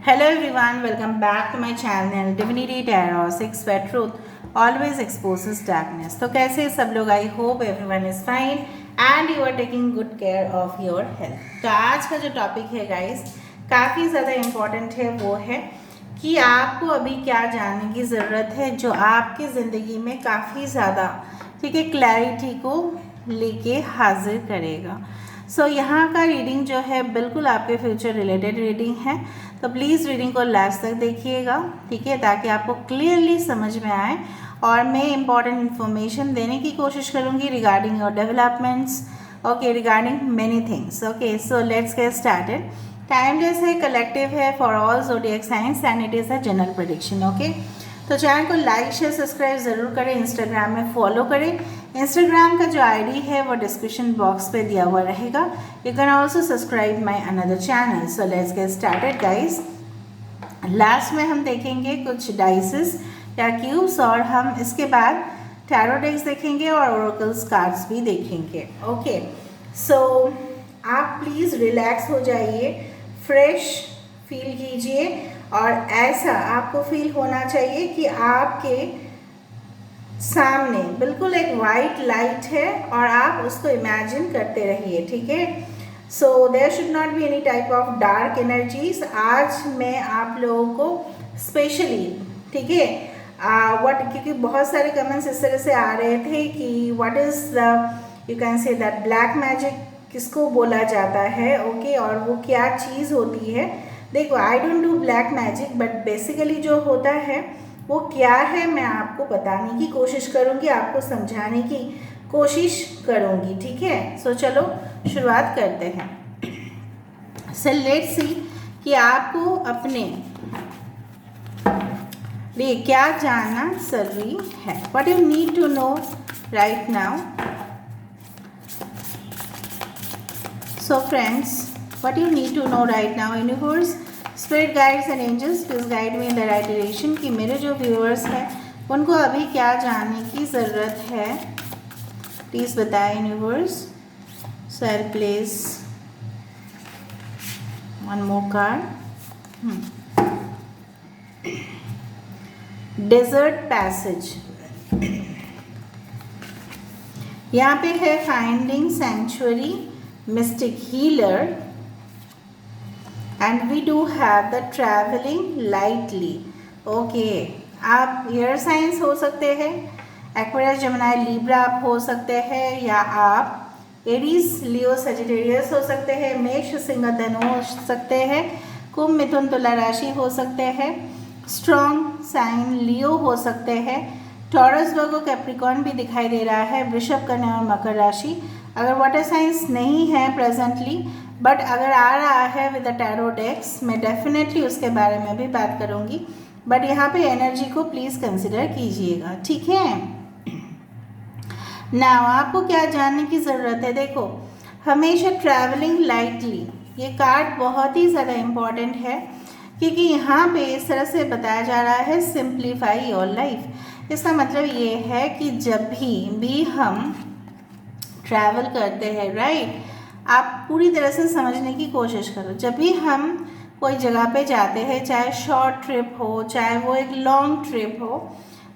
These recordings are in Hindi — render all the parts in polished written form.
Hello everyone, welcome back to my channel Divinity Tarot 6 where truth always exposes darkness. तो कैसे हैं सब लोग? I hope everyone is fine and you are taking good care of your health. तो आज का जो टॉपिक है गाइस काफ़ी ज़्यादा इम्पॉर्टेंट है, वो है कि आपको अभी क्या जानने की ज़रूरत है जो आपकी ज़िंदगी में काफ़ी ज़्यादा क्लैरिटी को लेके हाजिर करेगा। सो यहाँ का रीडिंग जो है बिल्कुल आपके फ्यूचर रिलेटेड रीडिंग है, तो प्लीज़ रीडिंग को लास्ट तक देखिएगा, ठीक है, ताकि आपको क्लियरली समझ में आए और मैं इम्पॉर्टेंट इन्फॉर्मेशन देने की कोशिश करूँगी regarding your developments, okay, regarding many things. Okay, so let's get started. Timeless है, कलेक्टिव है for all zodiac science and it is a general prediction. Okay, तो चैनल को लाइक शेयर सब्सक्राइब ज़रूर करें, इंस्टाग्राम में फॉलो करें। इंस्टाग्राम का जो आईडी है वो डिस्क्रिप्शन बॉक्स पे दिया हुआ रहेगा। You can also subscribe my another channel. So let's get started guys. Last में हम देखेंगे कुछ डाइसेस या क्यूब्स और हम इसके बाद टैरो डेक्स देखेंगे और ओरेकल्स कार्ड्स भी देखेंगे। ओके, सो आप प्लीज़ रिलैक्स हो जाइए, फ्रेश फील कीजिए और ऐसा आपको फील होना चाहिए कि आपके सामने बिल्कुल एक वाइट लाइट है और आप उसको इमेजिन करते रहिए, ठीक है। So there should not be any type of dark energies. आज मैं आप लोगों को स्पेशली, ठीक है, क्योंकि बहुत सारे कमेंट्स इस तरह से आ रहे थे कि what is the, you can say that black magic किसको बोला जाता है, ओके, और वो क्या चीज़ होती है। देखो, I don't do black magic, but basically जो होता है वो क्या है मैं आपको बताने की कोशिश करूँगी, आपको समझाने की कोशिश करूँगी, ठीक है। सो चलो शुरुआत करते हैं। सो लेट्स सी कि आपको अपने लिए क्या जानना जरूरी है। What you need to know right now. So friends, what you need to know right now, universe, spirit guides and angels, please guide me in the right direction कि मेरे जो व्यूअर्स हैं उनको अभी क्या जानने की ज़रूरत है, प्लीज़ बताएं universe. So I will place one more card. Desert passage, यहाँ पे है finding sanctuary, mystic healer, and we do have the travelling lightly. Okay, आप एयर साइंस हो सकते हैं, एक्वेरियस, जेमिनी, लिब्रा आप हो सकते हैं, या आप एरीज, लियो, सजिटेरियस हो सकते हैं, मेष, सिंह, धनु हो सकते हैं, कुंभ, मिथुन, तुला राशि हो सकते हैं, स्ट्रॉन्ग साइन लियो हो सकते हैं, टॉरस, वर्गो, कैप्रिकॉर्न भी दिखाई दे रहा है, वृषभ, कन्या और मकर राशि। अगर वाटर साइंस नहीं है प्रेजेंटली, बट अगर आ रहा है विद द टैरो डेक्स, मैं डेफिनेटली उसके बारे में भी बात करूँगी, बट यहाँ पे एनर्जी को प्लीज़ कंसिडर कीजिएगा, ठीक है। नाउ आपको क्या जानने की ज़रूरत है। देखो, हमेशा ट्रैवलिंग लाइटली, ये कार्ड बहुत ही ज़्यादा इम्पॉर्टेंट है क्योंकि यहाँ पे इस तरह से बताया जा रहा है सिंप्लीफाई योर लाइफ। इसका मतलब ये है कि जब भी हम ट्रैवल करते हैं, राइट, आप पूरी तरह से समझने की कोशिश करो। जब भी हम कोई जगह पे जाते हैं, चाहे शॉर्ट ट्रिप हो चाहे वो एक लॉन्ग ट्रिप हो,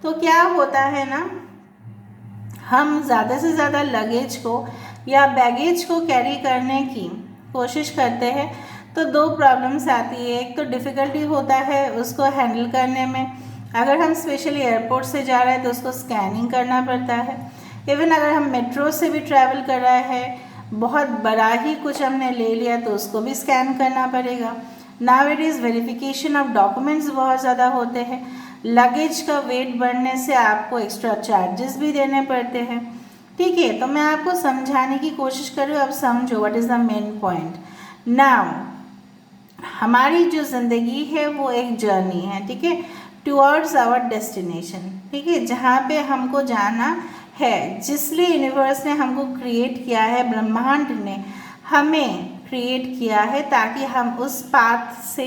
तो क्या होता है ना, हम ज़्यादा से ज़्यादा लगेज को या बैगेज को कैरी करने की कोशिश करते हैं, तो दो प्रॉब्लम्स आती है। एक तो डिफ़िकल्टी होता है उसको हैंडल करने में, अगर हम स्पेशली एयरपोर्ट से जा रहे हैं तो उसको स्कैनिंग करना पड़ता है। इवन अगर हम मेट्रो से भी ट्रैवल कर रहे हैं, बहुत बड़ा ही कुछ हमने ले लिया तो उसको भी स्कैन करना पड़ेगा। Now it is verification of documents बहुत ज़्यादा होते हैं, लगेज का वेट बढ़ने से आपको एक्स्ट्रा चार्जेस भी देने पड़ते हैं, ठीक है। तो मैं आपको समझाने की कोशिश कर रही हूँ, अब समझो what is the main point. Now हमारी जो ज़िंदगी है वो एक जर्नी है, ठीक है, टुवर्ड्स आवर डेस्टिनेशन, ठीक है, जहाँ पे हमको जाना है, जिसलिए यूनिवर्स ने हमको क्रिएट किया है, ब्रह्मांड ने हमें क्रिएट किया है ताकि हम उस पाथ से,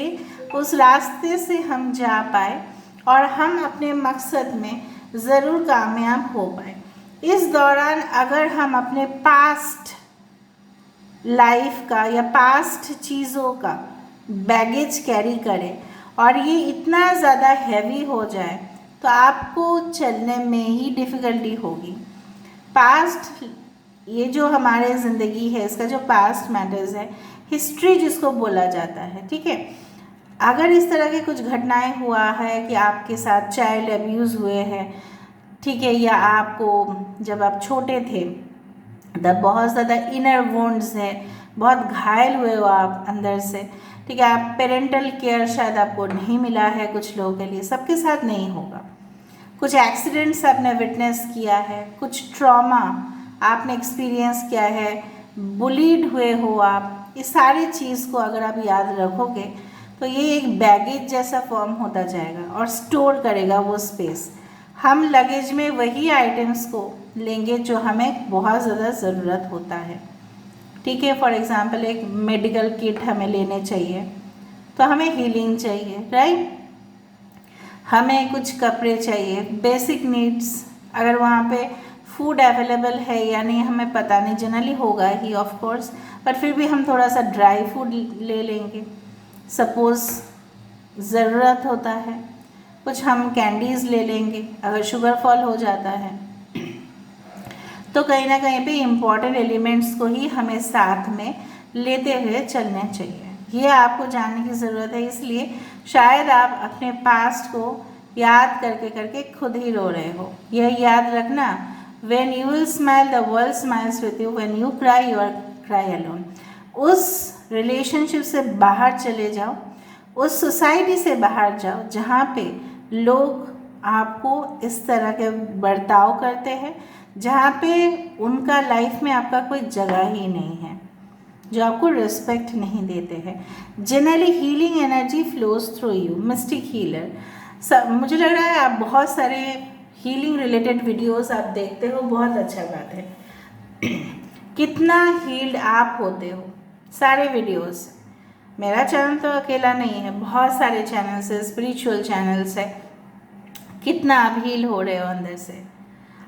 उस रास्ते से हम जा पाए और हम अपने मकसद में ज़रूर कामयाब हो पाए। इस दौरान अगर हम अपने पास्ट लाइफ का या पास्ट चीज़ों का बैगेज कैरी करें और ये इतना ज़्यादा हैवी हो जाए तो आपको चलने में ही डिफ़िकल्टी होगी। पास्ट, ये जो हमारे ज़िंदगी है इसका जो पास्ट मैटर्स है, हिस्ट्री जिसको बोला जाता है, ठीक है। अगर इस तरह के कुछ घटनाएं हुआ है कि आपके साथ चाइल्ड अब्यूज़ हुए हैं, ठीक है, या आपको जब आप छोटे थे तब बहुत ज़्यादा इनर वुंड्स है, बहुत घायल हुए हो आप अंदर से, ठीक है, आप पेरेंटल केयर शायद आपको नहीं मिला है, कुछ लोगों के लिए, सबके साथ नहीं होगा। कुछ एक्सीडेंट्स आपने विटनेस किया है, कुछ ट्रॉमा आपने एक्सपीरियंस किया है, बुलीड हुए हो आप, इस सारी चीज़ को अगर आप याद रखोगे तो ये एक बैगेज जैसा फॉर्म होता जाएगा और स्टोर करेगा वो स्पेस। हम लगेज में वही आइटम्स को लेंगे जो हमें बहुत ज़्यादा ज़रूरत होता है, ठीक है। फॉर एग्ज़ाम्पल एक मेडिकल किट हमें लेने चाहिए तो हमें हीलिंग चाहिए, राइट। हमें कुछ कपड़े चाहिए, बेसिक नीड्स। अगर वहाँ पे फूड अवेलेबल है या नहीं हमें पता नहीं, जनरली होगा ही ऑफ कोर्स, पर फिर भी हम थोड़ा सा ड्राई फूड ले लेंगे सपोज़ ज़रूरत होता है। कुछ हम कैंडीज़ ले लेंगे अगर शुगर फॉल हो जाता है। तो कहीं ना कहीं पे इम्पॉर्टेंट एलिमेंट्स को ही हमें साथ में लेते हुए चलना चाहिए। ये आपको जानने की ज़रूरत है, इसलिए शायद आप अपने पास्ट को याद करके करके खुद ही रो रहे हो। यह याद रखना, when you will smile the world smiles with you, when you cry you are cry alone। उस रिलेशनशिप से बाहर चले जाओ, उस सोसाइटी से बाहर जाओ जहाँ पे लोग आपको इस तरह के बर्ताव करते हैं, जहाँ पे उनका लाइफ में आपका कोई जगह ही नहीं है, जो आपको रिस्पेक्ट नहीं देते हैं। Generally healing energy flows through you, mistake healer. मुझे लग रहा है आप बहुत सारे हीलिंग रिलेटेड वीडियोस आप देखते हो, बहुत अच्छा बात है। कितना हील्ड आप होते हो, सारे वीडियोस। मेरा चैनल तो अकेला नहीं है, बहुत सारे चैनल्स है, स्पिरिचुअल चैनल्स है। कितना आप हील हो रहे हो अंदर से।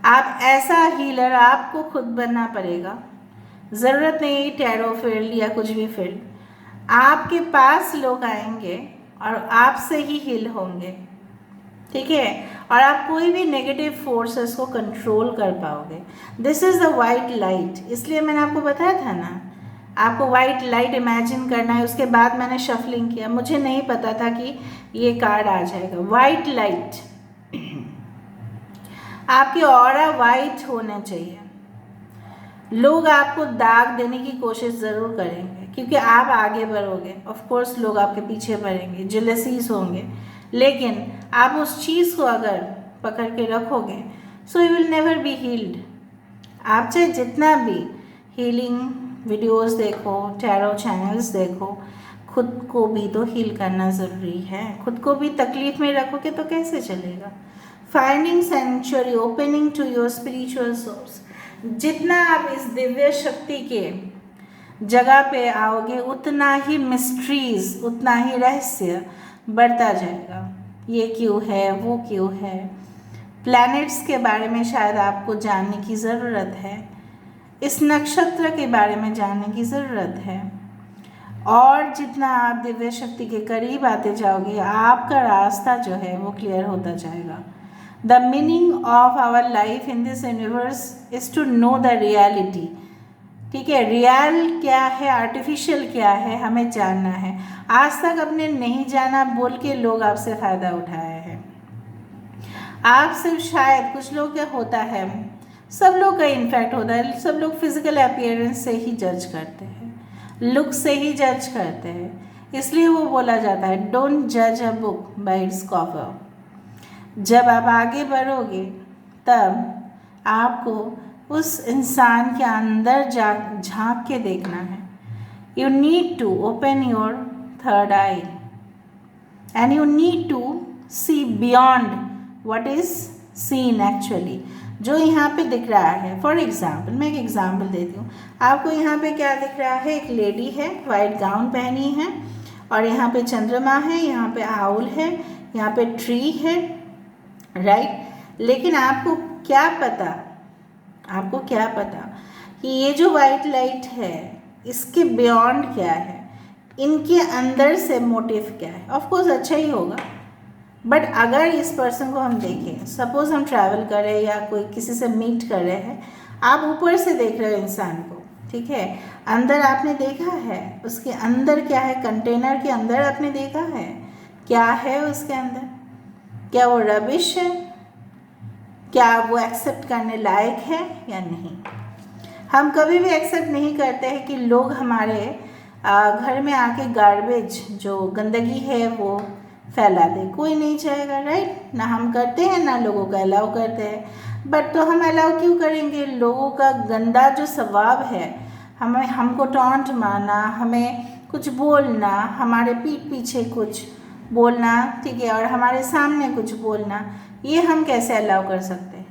आप ऐसा हीलर आपको खुद बनना पड़ेगा। ज़रूरत नहीं टैरो फील्ड या कुछ भी फील्ड, आपके पास लोग आएंगे और आपसे ही हील होंगे, ठीक है। और आप कोई भी नेगेटिव फोर्सेस को कंट्रोल कर पाओगे। This is the white light, इसलिए मैंने आपको बताया था ना, आपको वाइट लाइट इमेजिन करना है। उसके बाद मैंने शफलिंग किया, मुझे नहीं पता था कि ये कार्ड आ जाएगा। वाइट लाइट, आपकी ऑरा वाइट होना चाहिए। लोग आपको दाग देने की कोशिश ज़रूर करेंगे क्योंकि आप आगे बढ़ोगे, ऑफ कोर्स लोग आपके पीछे बढ़ेंगे, जेलसीज होंगे, लेकिन आप उस चीज़ को अगर पकड़ के रखोगे so you will never be healed. आप चाहे जितना भी हीलिंग वीडियोस देखो, टैरो चैनल्स देखो, खुद को भी तो हील करना ज़रूरी है। खुद को भी तकलीफ़ में रखोगे तो कैसे चलेगा। Finding sanctuary, opening to your spiritual source. जितना आप इस दिव्य शक्ति के जगह पे आओगे उतना ही मिस्ट्रीज, उतना ही रहस्य बढ़ता जाएगा। ये क्यों है, वो क्यों है, प्लैनेट्स के बारे में शायद आपको जानने की ज़रूरत है, इस नक्षत्र के बारे में जानने की ज़रूरत है। और जितना आप दिव्य शक्ति के करीब आते जाओगे आपका रास्ता जो है वो क्लियर होता जाएगा। The meaning of our life in this universe is to know the reality, ठीक है। रियल क्या है, आर्टिफिशियल क्या है, हमें जानना है। आज तक अपने नहीं जाना बोल के लोग आपसे फ़ायदा उठाए हैं। आप सिर्फ शायद कुछ लोग क्या होता है, सब लोग का इन्फेक्ट होता है, सब लोग फिजिकल अपीयरेंस से ही जज करते हैं, लुक से ही जज करते हैं। इसलिए वो बोला जाता है डोंट जज a book by its cover. जब आप आगे बढ़ोगे तब आपको उस इंसान के अंदर झांक के देखना है। You need to open your third eye and you need to see beyond what is seen actually, जो यहाँ पे दिख रहा है। फॉर एग्जाम्पल, मैं एक एग्जाम्पल देती हूँ आपको। यहाँ पे क्या दिख रहा है, एक लेडी है, वाइट गाउन पहनी है, और यहाँ पे चंद्रमा है, यहाँ पे आउल है, यहाँ पे ट्री है, राइट। लेकिन आपको क्या पता, आपको क्या पता कि ये जो वाइट लाइट है इसके बियॉन्ड क्या है। इनके अंदर से मोटिव क्या है। ऑफ कोर्स अच्छा ही होगा, बट अगर इस पर्सन को हम देखें, सपोज हम ट्रैवल कर रहे हैं या कोई किसी से मीट कर रहे हैं, आप ऊपर से देख रहे हो इंसान को, ठीक है, अंदर आपने देखा है उसके अंदर क्या है, कंटेनर के अंदर आपने देखा है क्या है उसके अंदर, क्या वो रबिश है, क्या वो एक्सेप्ट करने लायक है या नहीं। हम कभी भी एक्सेप्ट नहीं करते हैं कि लोग हमारे घर में आके गार्बेज जो गंदगी है वो फैला दे, कोई नहीं चाहेगा, राइट। ना हम करते हैं ना लोगों का अलाउ करते हैं, बट तो हम अलाउ क्यों करेंगे। लोगों का गंदा जो स्वभाव है, हमको टॉन्ट मारना, हमें कुछ बोलना, हमारे पीठ पीछे कुछ बोलना, ठीक है, और हमारे सामने कुछ बोलना, ये हम कैसे अलाउ कर सकते हैं।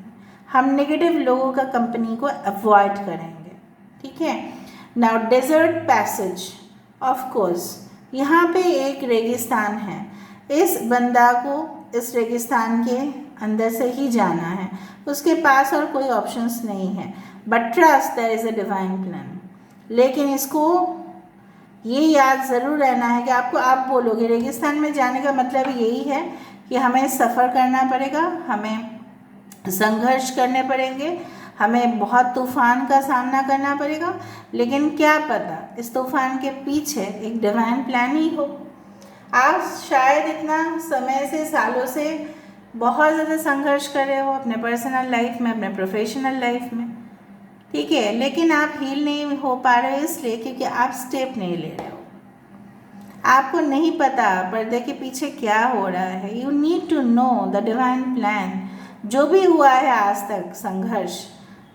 हम नेगेटिव लोगों का कंपनी को अवॉइड करेंगे, ठीक है। Now desert passage, of course यहाँ पे एक रेगिस्तान है, इस बंदा को इस रेगिस्तान के अंदर से ही जाना है, उसके पास और कोई ऑप्शंस नहीं है, but trust there is a divine plan. लेकिन इसको ये याद ज़रूर रहना है कि आप बोलोगे रेगिस्तान में जाने का मतलब यही है कि हमें सफ़र करना पड़ेगा, हमें संघर्ष करने पड़ेंगे, हमें बहुत तूफान का सामना करना पड़ेगा, लेकिन क्या पता इस तूफान के पीछे एक डिवाइन प्लान ही हो। आप शायद इतना समय से, सालों से बहुत ज़्यादा संघर्ष कर रहे हो अपने पर्सनल लाइफ में, अपने प्रोफेशनल लाइफ में, ठीक है, लेकिन आप हील नहीं हो पा रहे हो इसलिए क्योंकि आप स्टेप नहीं ले रहे हो। आपको नहीं पता पर्दे के पीछे क्या हो रहा है। You need to know the divine plan. जो भी हुआ है आज तक संघर्ष,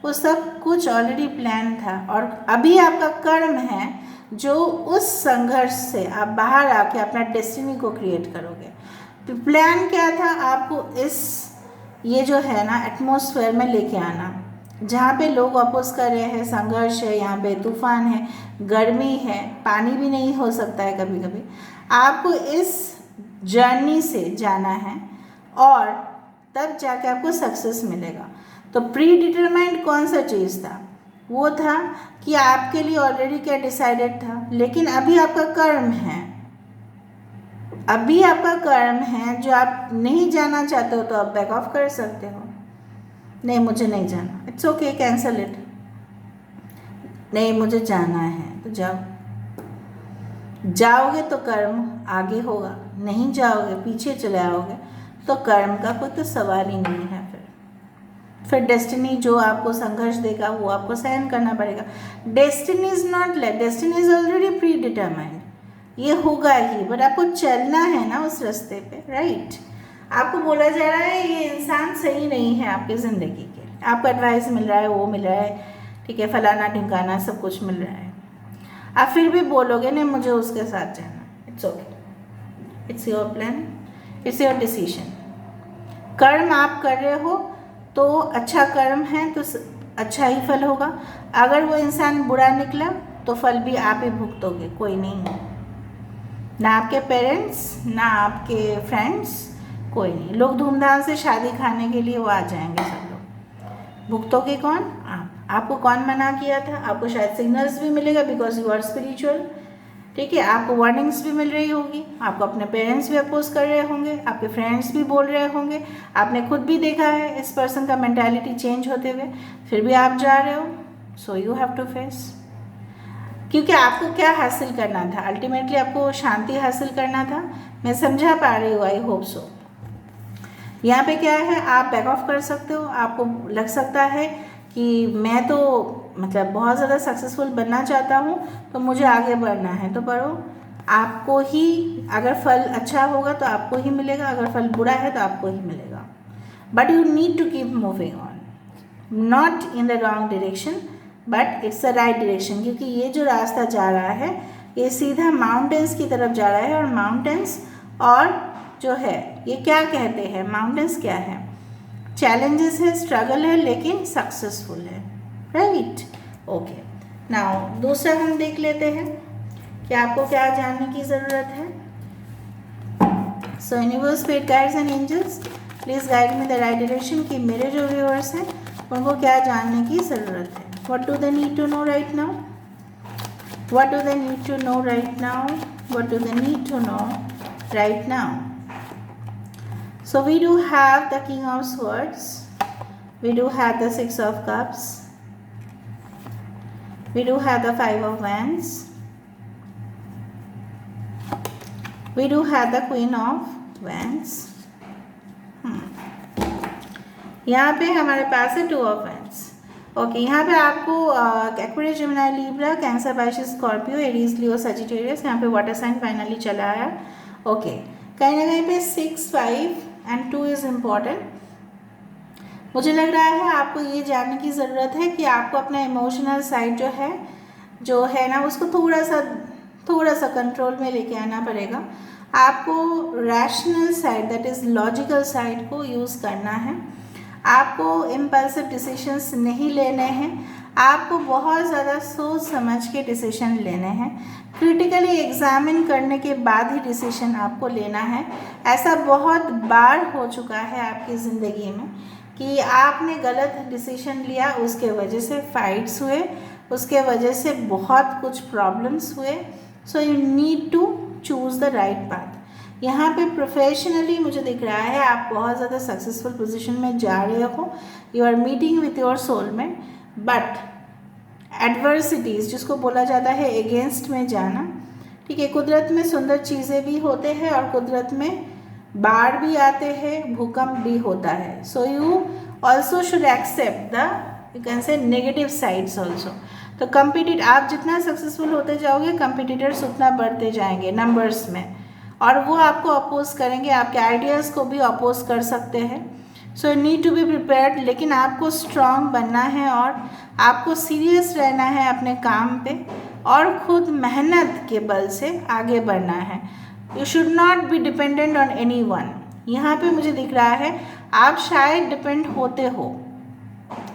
वो सब कुछ ऑलरेडी प्लान था, और अभी आपका कर्म है जो उस संघर्ष से आप बाहर आके अपना डेस्टिनी को क्रिएट करोगे। प्लान क्या था, आपको ये जो है ना एटमॉस्फेयर में लेके आना, जहाँ पे लोग अपोज कर रहे हैं, संघर्ष है, यहाँ पे तूफान है, गर्मी है, पानी भी नहीं हो सकता है कभी कभी। आपको इस जर्नी से जाना है और तब जाके आपको सक्सेस मिलेगा। तो प्री डिटरमाइंड कौन सा चीज़ था, वो था कि आपके लिए ऑलरेडी क्या डिसाइडेड था, लेकिन अभी आपका कर्म है, अभी आपका कर्म है जो आप नहीं जाना चाहते हो तो आप बैक ऑफ कर सकते हो। नहीं मुझे नहीं जाना, इट्स ओके, कैंसल इट। नहीं मुझे जाना है तो जाओ, जाओगे तो कर्म आगे होगा, नहीं जाओगे पीछे चले आओगे तो कर्म का कोई तो सवाल ही नहीं है। फिर डेस्टिनी जो आपको संघर्ष देगा वो आपको सहन करना पड़ेगा। Destiny is not like, destiny is already pre determined, ये होगा ही, बट आपको चलना है ना उस रास्ते पे, राइट। आपको बोला जा रहा है ये इंसान सही नहीं है आपकी ज़िंदगी के, आपको एडवाइस मिल रहा है, वो मिल रहा है, ठीक है, फलाना ढिमकाना सब कुछ मिल रहा है, आप फिर भी बोलोगे नहीं मुझे उसके साथ जाना। It's okay, it's your plan, it's your decision. कर्म आप कर रहे हो तो अच्छा कर्म है तो अच्छा ही फल होगा। अगर वो इंसान बुरा निकला तो फल भी आप ही भुगतोगे, कोई नहीं है, ना आपके पेरेंट्स ना आपके फ्रेंड्स, कोई नहीं। लोग धूमधाम से शादी खाने के लिए वो आ जाएंगे, सब लोग भुगतोगे कौन, आपको कौन मना किया था। आपको शायद सिग्नल्स भी मिलेगा बिकॉज यू आर स्पिरिचुअल, ठीक है, आपको वार्निंग्स भी मिल रही होगी, आपको अपने पेरेंट्स भी अपोज कर रहे होंगे, आपके फ्रेंड्स भी बोल रहे होंगे, आपने खुद भी देखा है इस पर्सन का मेंटालिटी चेंज होते हुए, फिर भी आप जा रहे हो। So you have to face, क्योंकि आपको क्या हासिल करना था, अल्टीमेटली आपको शांति हासिल करना था। मैं समझा पा रही हूँ, आई होप सो। यहाँ पे क्या है, आप बैक ऑफ कर सकते हो। आपको लग सकता है कि मैं तो मतलब बहुत ज़्यादा सक्सेसफुल बनना चाहता हूँ तो मुझे आगे बढ़ना है, तो बढ़ो, आपको ही, अगर फल अच्छा होगा तो आपको ही मिलेगा, अगर फल बुरा है तो आपको ही मिलेगा। But you need to keep moving on, not in the wrong direction but it's the right direction, क्योंकि ये जो रास्ता जा रहा है ये सीधा माउंटेन्स की तरफ जा रहा है, और माउंटेन्स और जो है ये क्या कहते हैं, माउंटेन्स क्या है, चैलेंजेस है, स्ट्रगल है, लेकिन सक्सेसफुल है, राइट। ओके, नाउ दूसरा हम देख लेते हैं कि आपको क्या जानने की ज़रूरत है। So universe, fate, guides and angels, please guide me the right direction कि मेरे जो व्यूअर्स हैं उनको क्या जानने की ज़रूरत है। What do they need to know right now, what do they need to know right now, what do they need to know right now? So we do have the King of Swords, we do have the Six of Cups, we do have the Five of Wands, we do have the Queen of Wands. यहाँ पे हमारे पास है 2 of Wands. ओके, यहाँ पे आपको Aquarius, Gemini, Libra, Cancer, Pisces, Scorpio, Aries, Leo, Sagittarius, यहाँ पे वाटर साइन फाइनली चला आया. ओके, कहीं ना कहीं पे 6, 5 and 2 इज़ इम्पॉर्टेंट. मुझे लग रहा है आपको ये जानने की ज़रूरत है कि आपको अपना इमोशनल साइड जो है ना उसको थोड़ा सा कंट्रोल में लेके आना पड़ेगा. आपको rational side, that is logical side को यूज़ करना है. आपको इम्पल्सिव डिसीशंस नहीं लेने हैं. आपको बहुत ज़्यादा सोच समझ के डिसीजन लेने हैं. क्रिटिकली एग्जामिन करने के बाद ही डिसीजन आपको लेना है. ऐसा बहुत बार हो चुका है आपकी ज़िंदगी में कि आपने गलत डिसीजन लिया, उसके वजह से फाइट्स हुए, उसके वजह से बहुत कुछ प्रॉब्लम्स हुए. So you need to choose the right path. यहाँ पे प्रोफेशनली मुझे दिख रहा है आप बहुत ज़्यादा सक्सेसफुल पोजीशन में जा रहे हो. You are meeting with your soulmate, but adversities जिसको बोला जाता है अगेंस्ट में जाना, ठीक है. कुदरत में सुंदर चीज़ें भी होते हैं और कुदरत में बाढ़ भी आते हैं, भूकंप भी होता है. So you also should accept the, you can say, negative sides also. तो आप जितना सक्सेसफुल होते जाओगे, कंपिटिटर्स उतना बढ़ते जाएंगे नंबर्स में, और वो आपको अपोज करेंगे, आपके आइडियाज़ को भी अपोज कर सकते हैं. So you need to be prepared. लेकिन आपको स्ट्रांग बनना है और आपको सीरियस रहना है अपने काम पे और खुद मेहनत के बल से आगे बढ़ना है. You should not be dependent on any one. यहाँ पे मुझे दिख रहा है आप शायद डिपेंड होते हो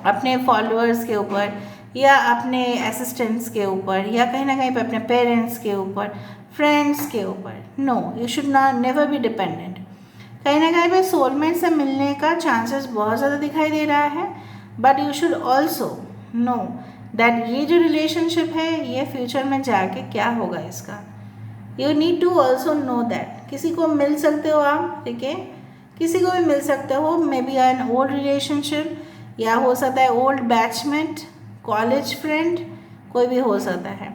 अपने फॉलोअर्स के ऊपर या अपने असिस्टेंट्स के ऊपर या कहीं ना कहीं पे अपने पेरेंट्स के ऊपर, फ्रेंड्स के ऊपर. No, you should not never be dependent. कहीं ना कहीं पे सोलमेट से मिलने का चांसेस बहुत ज़्यादा दिखाई दे रहा है, but you should also know that ये जो रिलेशनशिप है ये फ्यूचर में जाके क्या होगा इसका. You need to also know that किसी को मिल सकते हो आप, ठीक है, किसी को भी मिल सकते हो. May be an old relationship, या हो सकता है ओल्ड बैचमेट, कॉलेज फ्रेंड, कोई भी हो सकता है.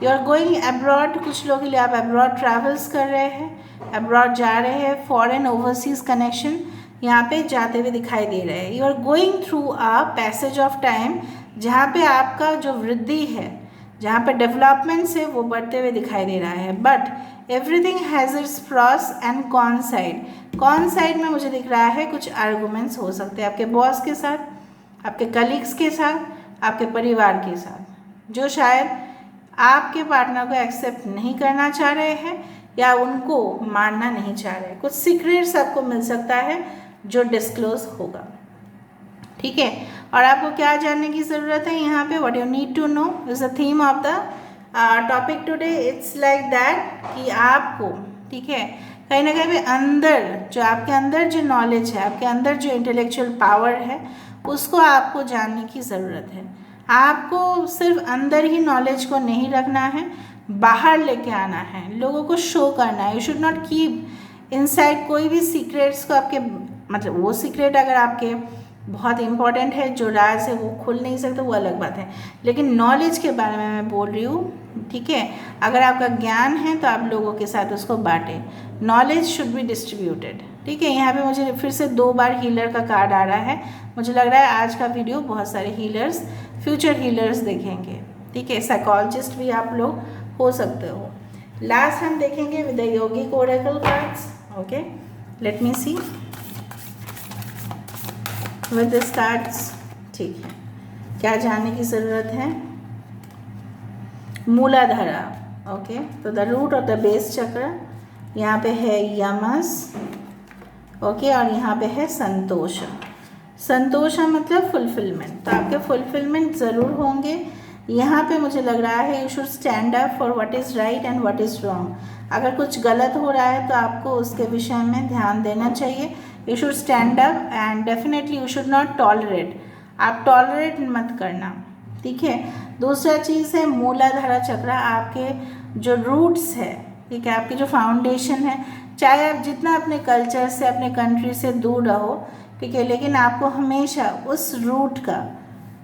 You are going abroad. कुछ लोगों के लिए आप अब्रॉड ट्रैवल्स कर रहे हैं, अब्रॉड जा रहे हैं. फॉरेन ओवरसीज कनेक्शन यहाँ पे जाते हुए दिखाई दे रहे हैं. You are going through a passage of time जहाँ पे आपका जो वृद्धि है, जहाँ पे डेवलपमेंट्स है, वो बढ़ते हुए दिखाई दे रहा है. But everything has its pros and con side. Con side में मुझे दिख रहा है कुछ आर्गूमेंट्स हो सकते हैं आपके बॉस के साथ, आपके कलीग्स के साथ, आपके परिवार के साथ, जो शायद आपके पार्टनर को एक्सेप्ट नहीं करना चाह रहे हैं या उनको मानना नहीं चाह रहे. कुछ सीक्रेट्स आपको मिल सकता है जो डिस्क्लोज होगा, ठीक है. और आपको क्या जानने की ज़रूरत है यहाँ पे, what you need to know is the theme of the topic today. It's like that कि आपको, ठीक है, कहीं ना कहीं अंदर जो आपके अंदर जो नॉलेज है, आपके अंदर जो इंटेलेक्चुअल पावर है, उसको आपको जानने की ज़रूरत है. आपको सिर्फ अंदर ही नॉलेज को नहीं रखना है, बाहर लेके आना है, लोगों को शो करना है. You should not keep inside कोई भी सीक्रेट्स को. आपके मतलब वो सीक्रेट अगर आपके बहुत इंपॉर्टेंट है, जो राज है वो खुल नहीं सकता, वो अलग बात है. लेकिन नॉलेज के बारे में मैं बोल रही हूँ, ठीक है. अगर आपका ज्ञान है तो आप लोगों के साथ उसको बांटें. नॉलेज शुड बी डिस्ट्रीब्यूटेड, ठीक है. यहाँ पे मुझे फिर से 2 बार हीलर का कार्ड आ रहा है. मुझे लग रहा है आज का वीडियो बहुत सारे हीलर्स, फ्यूचर हीलर्स देखेंगे, ठीक है. साइकोलॉजिस्ट भी आप लोग हो सकते हो. लास्ट हम देखेंगे with the yogic oracle cards. Okay, let me see with this cards, ठीक है. क्या जानने की ज़रूरत है, मूलाधारा. ओके, तो द रूट और द बेस चक्र, यहाँ पे है यमस, ओके, और यहाँ पे है संतोष. संतोष मतलब फुलफिलमेंट, तो आपके फुलफिलमेंट ज़रूर होंगे. यहाँ पे मुझे लग रहा है you should stand up for what is right and what is wrong. अगर कुछ गलत हो रहा है तो आपको उसके विषय में ध्यान देना चाहिए. You should stand up and definitely you should not tolerate. आप टॉलरेट मत करना, ठीक है. दूसरा चीज़ है मूलाधारा चक्र, आपके जो रूट्स है, ठीक है। आपकी जो फाउंडेशन है, चाहे आप जितना अपने कल्चर से, अपने कंट्री से दूर रहो, ठीक है, लेकिन आपको हमेशा उस रूट का,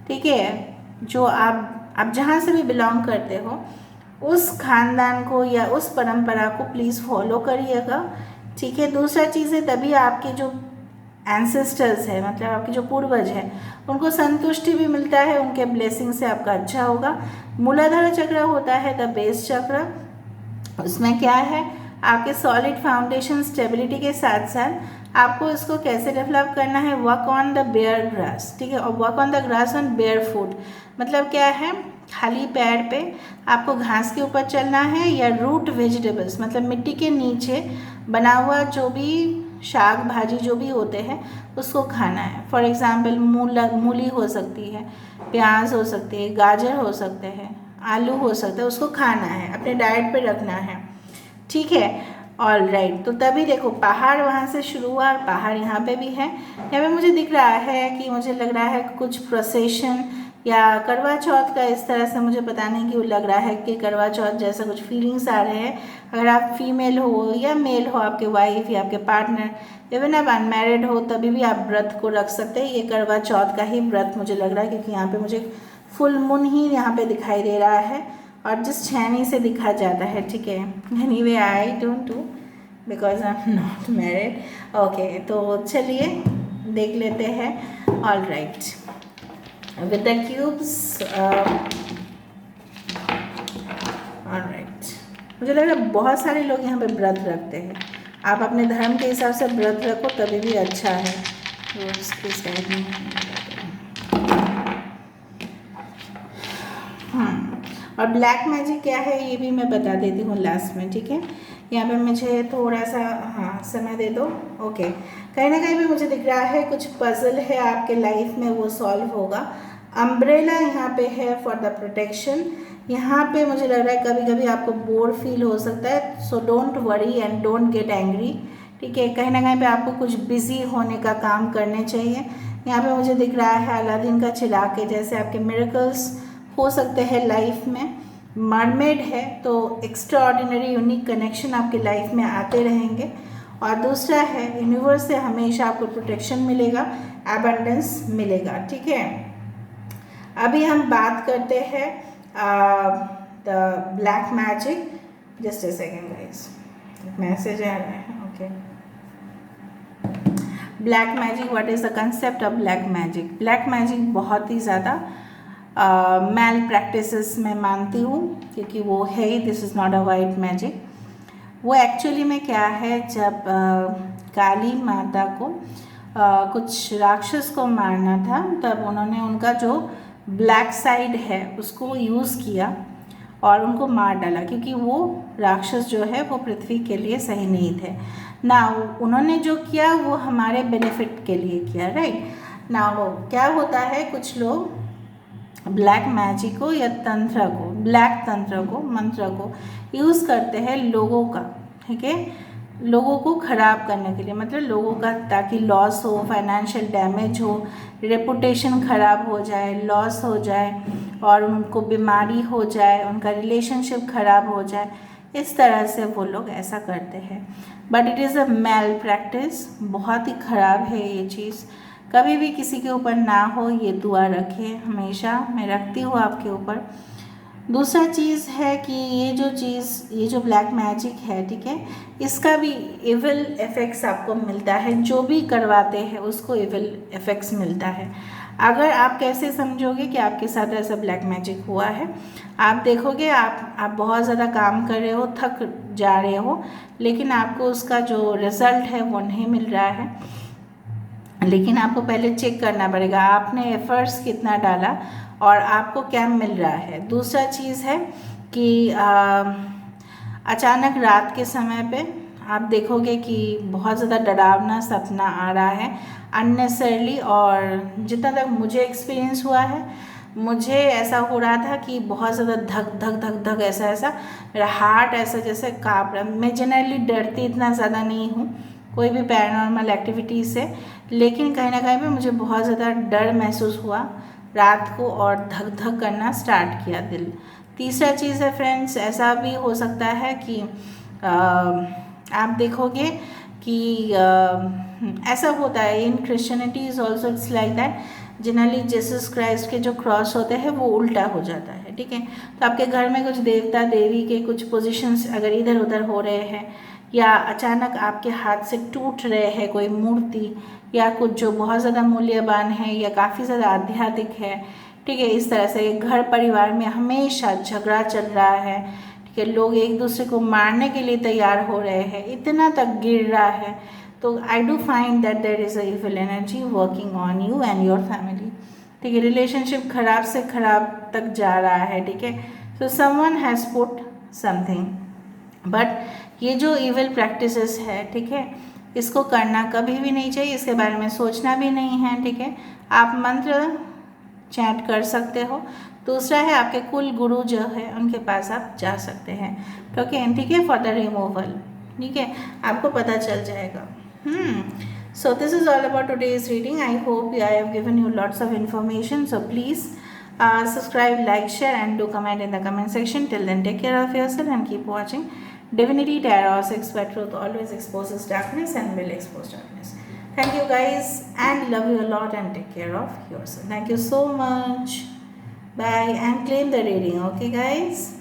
ठीक है, जो आप जहाँ से भी बिलोंग करते हो, उस खानदान को या उस परंपरा को प्लीज़ फॉलो करिएगा, ठीक है। दूसरा चीज़ है, तभी आपके जो एंसेस्टर्स है, मतलब आपके जो पूर्वज हैं, उनको संतुष्टि भी मिलता है, उनके ब्लेसिंग से आपका अच्छा होगा। मूलाधार चक्र होता है द बेस चक्र, उसमें क्या है, आपके सॉलिड फाउंडेशन स्टेबिलिटी के साथ साथ आपको इसको कैसे डेवलप करना है, work on the bare grass, ठीक है, और work on the grass on bare foot. मतलब क्या है, खाली पैर पे आपको घास के ऊपर चलना है, या रूट वेजिटेबल्स, मतलब मिट्टी के नीचे बना हुआ जो भी शाक भाजी जो भी होते हैं उसको खाना है। फॉर एग्ज़ाम्पल मूली हो सकती है, प्याज हो सकती है, गाजर हो सकते हैं, आलू हो सकता है, उसको खाना है, अपने डाइट पे रखना है, ठीक है। ऑल राइट, तो तभी देखो पहाड़ वहाँ से शुरू हुआ और पहाड़ यहाँ पे भी है। यहाँ पे मुझे दिख रहा है कि मुझे लग रहा है कुछ प्रोसेशन या करवा चौथ का, इस तरह से मुझे पता नहीं क्यों लग रहा है कि करवा चौथ जैसा कुछ फीलिंग्स आ रहे हैं। अगर आप फीमेल हो या मेल हो, आपके वाइफ या आपके पार्टनर, इवन आप अनमैरिड हो, तभी भी आप व्रत को रख सकते हैं। ये करवा चौथ का ही व्रत मुझे लग रहा है, क्योंकि यहाँ पे मुझे फुल मून ही यहाँ पे दिखाई दे रहा है और जिस छेनी से दिखा जाता है, ठीक है। Anyway I don't do because I am not married. Okay, तो चलिए देख लेते हैं। All right, with the cubes, all right, मुझे लग रहा है बहुत सारे लोग यहाँ पे व्रत रखते हैं। आप अपने धर्म के हिसाब से व्रत रखो तभी भी अच्छा है। और ब्लैक मैजिक क्या है ये भी मैं बता देती हूँ लास्ट में, ठीक है। यहाँ पे मुझे थोड़ा सा समय दे दो। ओके, कहीं ना कहीं भी मुझे दिख रहा है कुछ पजल है आपके लाइफ में, वो सॉल्व होगा। अम्ब्रेला यहाँ पे है फॉर द प्रोटेक्शन। यहाँ पे मुझे लग रहा है कभी कभी आपको बोर फील हो सकता है, so don't worry and don't get angry, ठीक है। कहीं ना कहीं पे आपको कुछ बिजी होने का काम करने चाहिए। यहाँ पे मुझे दिख रहा है अलादीन का चिराग के जैसे आपके मिरेकल्स हो सकते हैं लाइफ में। मरमेड है तो एक्स्ट्रा ऑर्डिनरी यूनिक कनेक्शन आपके लाइफ में आते रहेंगे। और दूसरा है यूनिवर्स से हमेशा आपको प्रोटेक्शन मिलेगा, एबंडेंस मिलेगा, ठीक है। अभी हम बात करते हैं the black magic. Just a second guys, message आ रहा है। Okay, black magic, what is the concept of black magic. Black magic बहुत ही ज़्यादा मैल प्रैक्टिसेस मैं मानती हूँ, क्योंकि वो है ही, this is not a white magic. वो एक्चुअली में क्या है, जब काली माता को कुछ राक्षस को मारना था, तब उन्होंने उनका जो ब्लैक साइड है उसको यूज़ किया और उनको मार डाला, क्योंकि वो राक्षस जो है वो पृथ्वी के लिए सही नहीं थे ना। उन्होंने जो किया वो हमारे बेनिफिट के लिए किया, राइट ना। वो क्या होता है, कुछ लोग ब्लैक मैजिक को या तंत्र को, ब्लैक तंत्र को, मंत्र को यूज़ करते हैं लोगों का, ठीक है, लोगों को ख़राब करने के लिए, मतलब लोगों का ताकि लॉस हो, फाइनेंशियल डैमेज हो, रेपुटेशन ख़राब हो जाए, लॉस हो जाए और उनको बीमारी हो जाए, उनका रिलेशनशिप ख़राब हो जाए। इस तरह से वो लोग ऐसा करते हैं, but it is a malpractice, बहुत ही ख़राब है ये चीज़। कभी भी किसी के ऊपर ना हो, ये दुआ रखें, हमेशा मैं रखती हूँ आपके ऊपर। दूसरा चीज़ है कि ये जो ब्लैक मैजिक है, ठीक है, इसका भी इविल इफ़ेक्ट्स आपको मिलता है, जो भी करवाते हैं उसको इविल इफ़ेक्ट्स मिलता है। अगर आप कैसे समझोगे कि आपके साथ ऐसा ब्लैक मैजिक हुआ है, आप देखोगे आप बहुत ज़्यादा काम कर रहे हो, थक जा रहे हो, लेकिन आपको उसका जो रिज़ल्ट है वो नहीं मिल रहा है। लेकिन आपको पहले चेक करना पड़ेगा आपने एफर्ट्स कितना डाला और आपको क्या मिल रहा है। दूसरा चीज़ है कि अचानक रात के समय पे आप देखोगे कि बहुत ज़्यादा डरावना सपना आ रहा है अननेसेसरली, और जितना तक मुझे एक्सपीरियंस हुआ है, मुझे ऐसा हो रहा था कि बहुत ज़्यादा धक धक धक धक ऐसा मेरा हार्ट ऐसा जैसे काँप रहा। मैं जनरली डरती इतना ज़्यादा नहीं हूँ कोई भी पैरानॉर्मल एक्टिविटी से, लेकिन कहीं ना कहीं पे मुझे बहुत ज़्यादा डर महसूस हुआ रात को और धक धक करना स्टार्ट किया दिल। तीसरा चीज़ है फ्रेंड्स, ऐसा भी हो सकता है कि आप देखोगे कि ऐसा होता है इन Christianity is also it's like that. Generally Jesus Christ के जो क्रॉस होते हैं वो उल्टा हो जाता है, ठीक है। तो आपके घर में कुछ देवता देवी के कुछ पोजीशंस अगर इधर उधर हो रहे हैं, या अचानक आपके हाथ से टूट रहे हैं कोई मूर्ति या कुछ जो बहुत ज़्यादा मूल्यवान है या काफ़ी ज़्यादा आध्यात्मिक है, ठीक है, इस तरह से घर परिवार में हमेशा झगड़ा चल रहा है, ठीक है, लोग एक दूसरे को मारने के लिए तैयार हो रहे हैं, इतना तक गिर रहा है, तो I do find that there is a evil energy working on you and your family, ठीक है। रिलेशनशिप खराब से खराब तक जा रहा है, ठीक है। So someone has put something, but ये जो इविल प्रैक्टिसेस है, ठीक है, इसको करना कभी भी नहीं चाहिए, इसके बारे में सोचना भी नहीं है, ठीक है। आप मंत्र चैंट कर सकते हो। दूसरा है आपके कुल गुरु जो है उनके पास आप जा सकते हैं, ठीक है, फॉर द रिमूवल, ठीक है, आपको पता चल जाएगा। So this is all about today's reading. I hope I have given you lots of information. So please subscribe, like, share and do comment in the comment section. Till then, take care of yourself and keep watching Divinity Tarot 6 where truth always exposes darkness and will expose darkness. Thank you guys and love you a lot and take care of yourself. Thank you so much. Bye and claim the reading. Okay guys.